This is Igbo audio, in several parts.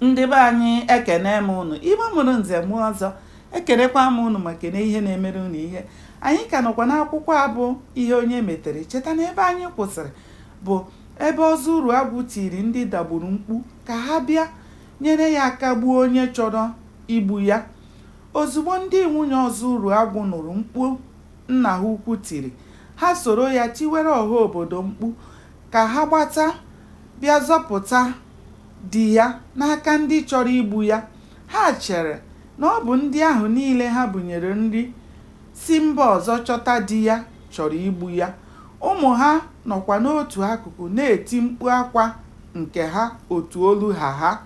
Ndị be anyị ekene m unu, Igbo mụrụ nze mụ ọzọ, ekenekwa m unu ma kene ihe na-emere unu ihe. Anyị ka nọkwa n'akwụkwọ a bụ ihe onye metere. Cheta na ebe anyị kwụsịrị bụ ebe Ọzọ Uruagwụ tiri ndị dagburu mkpu ka ha bịa nyere ya aka gbuo onye chọrọ igbu ya. Ozugbo ndị nwunye Ọzọ Uruagwụ nụrụ mkpu nna ha ukwu tiri, ha soro ya tiwere ọha obodo mkpu ka ha gbata bịa zọpụta di ya n'aka ndị chọrọ igbu ya. Ha chere na ọ bụ ndị ahụ niile ha bunyere nri si mba ọzọ chọta di ya chọrọ igbu ya. Ụmụ ha nọkwa n'otu akụkụ na-eti mkpu akwa nke ha otu olu ha.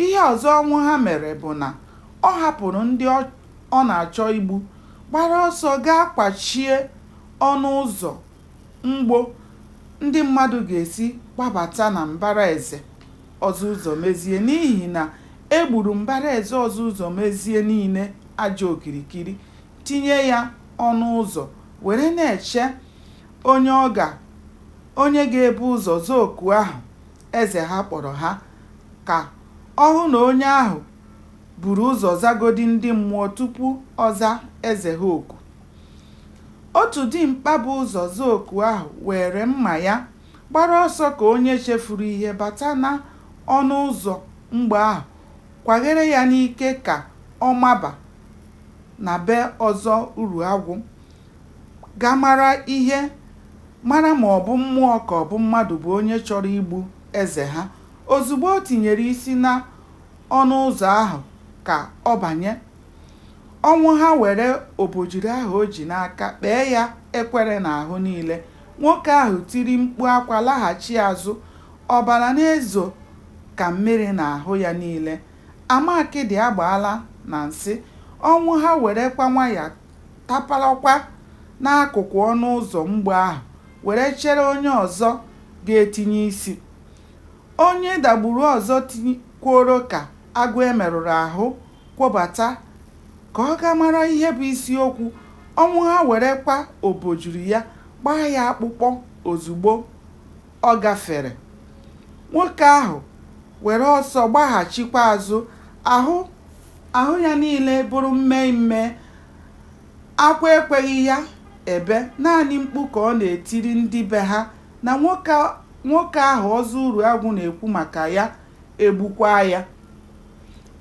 Ihe ọzọ ọnwụ ha mere bụ na ọ hapụrụ ndị ọ na-achọ igbu gbara ọsọ gaa kwachie ọnụ ụzọ mgbo ndị mmadụ ga-esi gbabata na mbara eze Ọzọụzọmezie, n'ihi na egburu mbara eze Ọzọụzọmezie niile ajọ okirikiri, tinye ya ọnụ ụzọ were na-eche onye ga-ebu ụzọ zaa oku ahụ eze ha kpọrọ ha, ka ọ hụ na onye ahụ buru ụzọ zagodi ndị mmụọ tupu ọza eze ha oku. Otu dimkpa bụ ụzọ zaa oku ahụ were mma ya gbara ọsọ ka onye chefuru ihe bata na ọnụ ụzọ mgbe ahụ, kwaghere ya n'ike ka ọ maba na be Ọzọ Uruagwụ ga mara ma ọ bụ mmụọ ka ọ bụ mmadụ bụ onye chọrọ igbu eze ha. Ozugbo o tinyere isi na ọnụ ụzọ ahụ ka ọ banye, ọnwụ ha were obojiri ahụ o ji n'aka kpee ya ekwere n'ahụ niile. Nwoke ahụ tiri mkpu akwa laghachi azụ, ọbara na-ezo ka mmiri n'ahụ ya niile. Amakịdị agbaala na nsị. Ọnwụ ha werekwa nwaya tapalakwa n'akụkụ ọnụ ụzọ mgbe ahụ were chere onye ọzọ ga-etinye isi. Onye dagburu ọzọ kwuoro ka agụ emerụrụ ahụ kwobata ka ọ ga mara ihe bụ isiokwu. Ọnwụ ha werekwa obojiri ya gbaa ya akpụkpọ. Ozugbo ọ gafere, nwoke ahụ were ọsọ gbaghachikwa azụ, ahụ ya niile bụrụ mmemme. Akwa ekweghị ya ebe, naanị mkpu ka ọ na-etiri ndị be ha na nwoke ahụ Ọzọ Uruagwụ na-ekwu maka ya egbukwa ya.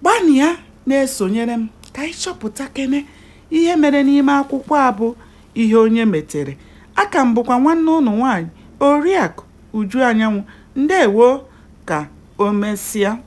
Gbanị ya na-esonyere m ka anyị chọpụta kene ihe mere n'ime akwụkwọ a bụ ihe onye metere. Aka m bụkwa nwanne ụnụ nwaanyị Oriakụ Uju Anyanwụ. Ndewo, ka o mesịa.